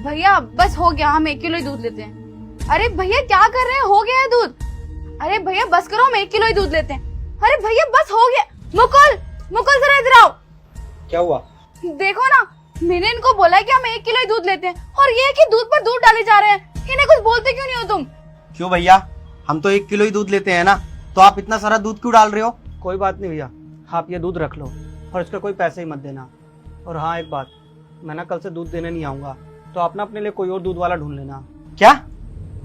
भैया बस हो गया, हम 1 किलो ही दूध लेते हैं। अरे भैया क्या कर रहे हैं, हो गया है दूध। अरे भैया बस करो, हम 1 किलो ही दूध लेते हैं। अरे भैया बस हो गया। मुकुल, मुकुल जरा इधर आओ। क्या हुआ? देखो ना, मैंने इनको बोला है कि हम 1 किलो ही दूध लेते हैं और ये कि दूध पर दूध डाले जा रहे हैं। इन्हें कुछ बोलते क्यों नहीं हो तुम? क्यों भैया, हम तो 1 किलो ही दूध लेते हैं ना, तो आप इतना सारा दूध क्यों डाल रहे हो? कोई बात नहीं भैया, आप ये दूध रख लो और इसका कोई पैसे ही मत देना। और हाँ एक बात, मैं ना कल से दूध देने नहीं आऊँगा, तो आप ना अपने लिए कोई और दूध वाला ढूंढ लेना। क्या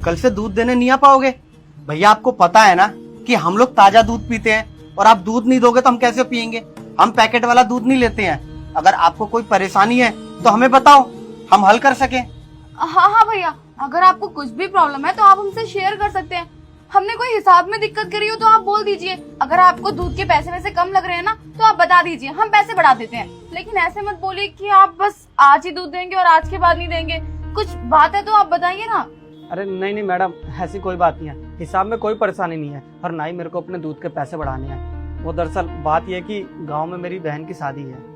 कल से दूध देने नहीं आ पाओगे? भैया आपको पता है ना कि हम लोग ताजा दूध पीते हैं, और आप दूध नहीं दोगे तो हम कैसे पियेंगे? हम पैकेट वाला दूध नहीं लेते हैं। अगर आपको कोई परेशानी है तो हमें बताओ, हम हल कर सके। हाँ हाँ भैया, अगर आपको कुछ भी प्रॉब्लम है तो आप हमसे शेयर कर सकते हैं। हमने कोई हिसाब में दिक्कत करी हो तो आप बोल दीजिए। अगर आपको दूध के पैसे में से कम लग रहे हैं ना तो आप बता दीजिए, हम पैसे बढ़ा देते हैं। लेकिन ऐसे मत बोलिए कि आप बस आज ही दूध देंगे और आज के बाद नहीं देंगे। कुछ बात है तो आप बताइए ना। अरे नहीं नहीं मैडम, ऐसी कोई बात नहीं है, हिसाब में कोई परेशानी नहीं है, और ना ही मेरे को अपने दूध के पैसे बढ़ाने हैं। वो दरअसल बात यह है कि गाँव में मेरी बहन की शादी है।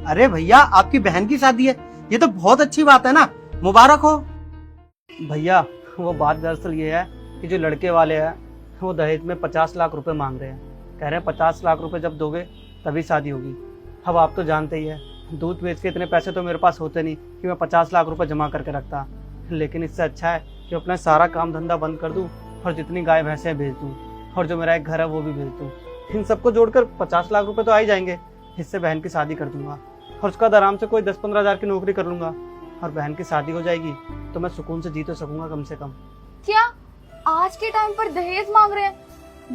अरे भैया आपकी बहन की शादी है, ये तो बहुत अच्छी बात है ना, मुबारक हो। भैया वो बात दरअसल ये है कि जो लड़के वाले हैं वो दहेज में 50 लाख रुपए मांग रहे हैं। कह रहे हैं 50 लाख रुपए जब दोगे तभी शादी होगी। अब आप तो जानते ही है, दूध बेच के इतने पैसे तो मेरे पास होते नहीं कि मैं 50 लाख रुपए जमा करके रखता। लेकिन इससे अच्छा है कि अपना सारा काम धंधा बंद कर दूं और जितनी गाय भैंसें बेच दूं, और जो मेरा एक घर है वो भी बेच दूं। इन सबको जोड़कर 50 लाख रुपए तो आ ही जाएंगे। इससे बहन की शादी कर दूंगा और उसका आराम से कोई 10-15 हज़ार की नौकरी कर लूंगा, और बहन की शादी हो जाएगी तो मैं सुकून से जी तो सकूंगा कम से कम। क्या आज के टाइम पर दहेज मांग रहे हैं?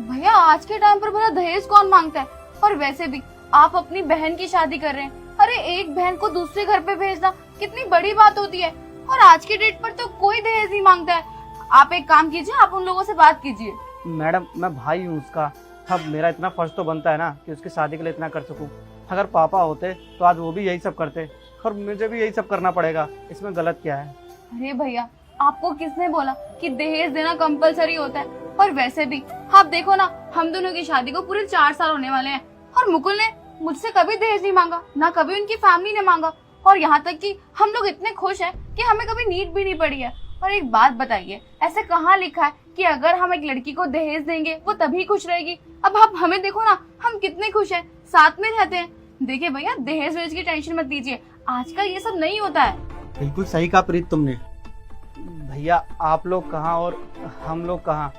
भैया आज के टाइम पर भला दहेज कौन मांगता है? और वैसे भी आप अपनी बहन की शादी कर रहे हैं। अरे एक बहन को दूसरे घर पे भेजना कितनी बड़ी बात होती है, और आज के डेट पर तो कोई दहेज नहीं मांगता है। आप एक काम कीजिए, आप उन लोगों से बात कीजिए। मैडम मैं भाई हूँ उसका, अब मेरा इतना फर्ज तो बनता है ना कि उसकी शादी के लिए इतना कर सकूं। अगर पापा होते तो आज वो भी यही सब करते, और मुझे भी यही सब करना पड़ेगा। इसमें गलत क्या है? अरे भैया आपको किसने बोला कि दहेज देना कंपलसरी होता है? और वैसे भी आप देखो ना, हम दोनों की शादी को पूरे 4 साल होने वाले हैं, और मुकुल ने मुझसे कभी दहेज नहीं मांगा, ना कभी उनकी फैमिली ने मांगा। और यहाँ तक कि हम लोग इतने खुश हैं कि हमें कभी नीड भी नहीं पड़ी है। और एक बात बताइए, ऐसे कहाँ लिखा है कि अगर हम एक लड़की को दहेज देंगे वो तभी खुश रहेगी? अब आप हमें देखो ना, हम कितने खुश हैं, साथ में रहते हैं। देखिए भैया, दहेज वेज की टेंशन मत लीजिए, आजकल ये सब नहीं होता है। बिल्कुल सही कहा प्रीत तुमने। भैया आप लोग कहाँ और हम लोग कहाँ?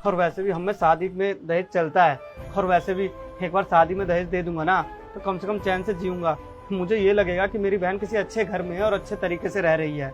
और वैसे भी हमें शादी में दहेज चलता है, और वैसे भी एक बार शादी में दहेज दे दूंगा ना तो कम से कम चैन से जीऊंगा। मुझे ये लगेगा कि मेरी बहन किसी अच्छे घर में है और अच्छे तरीके से रह रही है।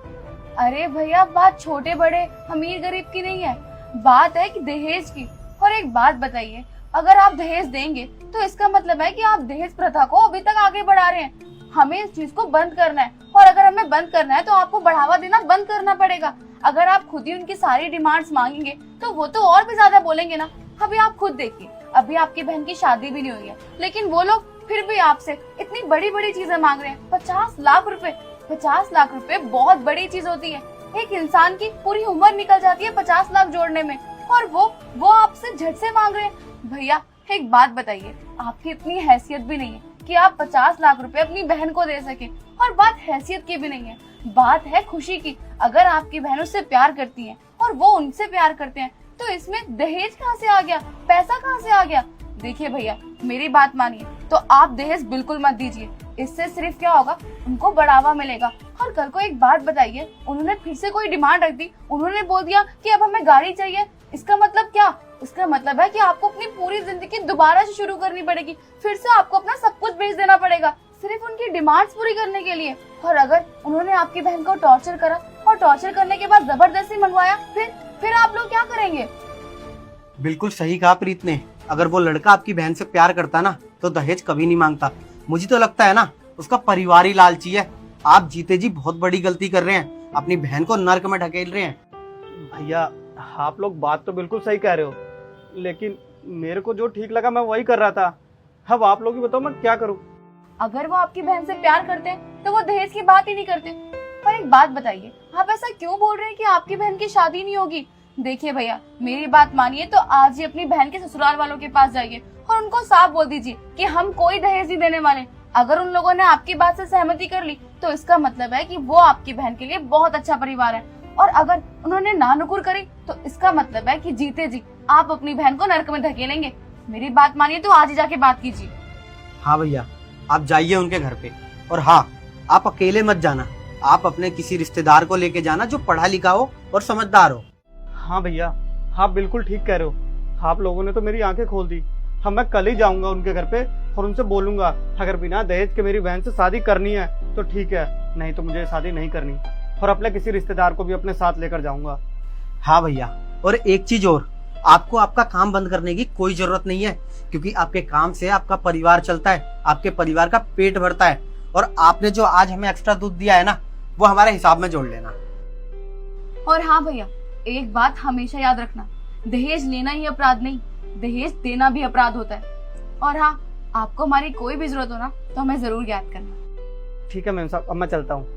अरे भैया बात छोटे बड़े अमीर गरीब की नहीं है, बात है कि दहेज की। और एक बात बताइए, अगर आप दहेज देंगे तो इसका मतलब है कि आप दहेज प्रथा को अभी तक आगे बढ़ा रहे हैं। हमें इस चीज को बंद करना है, और अगर हमें बंद करना है तो आपको बढ़ावा देना बंद करना पड़ेगा। अगर आप खुद ही उनकी सारी डिमांड्स मांगेंगे तो वो तो और भी ज्यादा बोलेंगे ना। अभी आप खुद देखिए, अभी आपकी बहन की शादी भी नहीं हुई है, लेकिन वो लोग फिर भी आपसे इतनी बड़ी बड़ी चीजें मांग रहे हैं। 50 लाख रुपए, 50 लाख रुपए बहुत बड़ी चीज होती है। एक इंसान की पूरी उम्र निकल जाती है 50 लाख जोड़ने में, और वो आपसे झट से मांग रहे हैं। भैया एक बात बताइए, आपकी इतनी हैसियत भी नहीं है कि आप 50 लाख रुपए अपनी बहन को दे सके। और बात हैसियत की भी नहीं है, बात है खुशी की। अगर आपकी बहन उससे प्यार करती है और वो उनसे प्यार करते हैं तो इसमें दहेज कहाँ से आ गया, पैसा कहाँ से आ गया? देखिए भैया मेरी बात मानिए, तो आप दहेज बिल्कुल मत दीजिए। इससे सिर्फ क्या होगा, उनको बढ़ावा मिलेगा। और कल को एक बात बताइए, उन्होंने फिर से कोई डिमांड रख दी, उन्होंने बोल दिया कि अब हमें गाड़ी चाहिए। इसका मतलब क्या? इसका मतलब है कि आपको अपनी पूरी जिंदगी दोबारा से शुरू करनी पड़ेगी, फिर से आपको अपना सब कुछ बेच देना पड़ेगा, सिर्फ उनकी डिमांड्स पूरी करने के लिए। और अगर उन्होंने आपकी बहन को टॉर्चर करा और टॉर्चर करने के बाद जबरदस्ती मंगवाया, फिर आप लोग क्या करेंगे? बिल्कुल सही कहा प्रीत ने। अगर वो लड़का आपकी बहन से प्यार करता ना तो दहेज कभी नहीं मांगता। मुझे तो लगता है ना उसका परिवार ही लालची है। आप जीते जी बहुत बड़ी गलती कर रहे हैं, अपनी बहन को नर्क में ढकेल रहे हैं। भैया आप लोग बात तो बिल्कुल सही कह रहे हो, लेकिन मेरे को जो ठीक लगा मैं वही कर रहा था। अब आप लोग ही बताओ मैं क्या करूं? अगर वो आपकी बहन से प्यार करते हैं तो वो दहेज की बात ही नहीं करते। और एक बात बताइए, आप ऐसा क्यों बोल रहे हैं कि आपकी बहन की शादी नहीं होगी? देखिए भैया मेरी बात मानिए, तो आज ही अपनी बहन के ससुराल वालों के पास जाइए और उनको साफ बोल दीजिए कि हम कोई दहेज नहीं देने वाले। अगर उन लोगों ने आपकी बात से सहमति कर ली तो इसका मतलब है कि वो आपकी बहन के लिए बहुत अच्छा परिवार है। और अगर उन्होंने नानुकुर करी तो इसका मतलब है कि जीते जी आप अपनी बहन को नरक में धकेलेंगे। मेरी बात मानिए तो आज ही जाके बात कीजिए। हाँ भैया, आप जाइए उनके घर पे। और हाँ, आप अकेले मत जाना, आप अपने किसी रिश्तेदार को लेके जाना जो पढ़ा लिखा हो और समझदार हो। हाँ भैया, आप बिल्कुल ठीक कह रहे हो। आप लोगों ने तो मेरी आंखें खोल दी। हम मैं कल ही जाऊंगा उनके घर पे और उनसे बोलूंगा अगर बिना दहेज के मेरी बहन से शादी करनी है तो ठीक है, नहीं तो मुझे शादी नहीं करनी। और अपने किसी रिश्तेदार को भी अपने साथ लेकर जाऊंगा। हाँ भैया, और एक चीज और, आपको आपका काम बंद करने की कोई जरूरत नहीं है, क्योंकि आपके काम से आपका परिवार चलता है, आपके परिवार का पेट भरता है। और आपने जो आज हमें एक्स्ट्रा दूध दिया है ना, वो हमारे हिसाब में जोड़ लेना। और हाँ भैया, एक बात हमेशा याद रखना, दहेज लेना ही अपराध नहीं, दहेज देना भी अपराध होता है। और हाँ, आपको हमारी कोई भी जरूरत हो ना तो हमें जरूर याद करना। ठीक है मैम साहब, अब मैं चलता हूँ।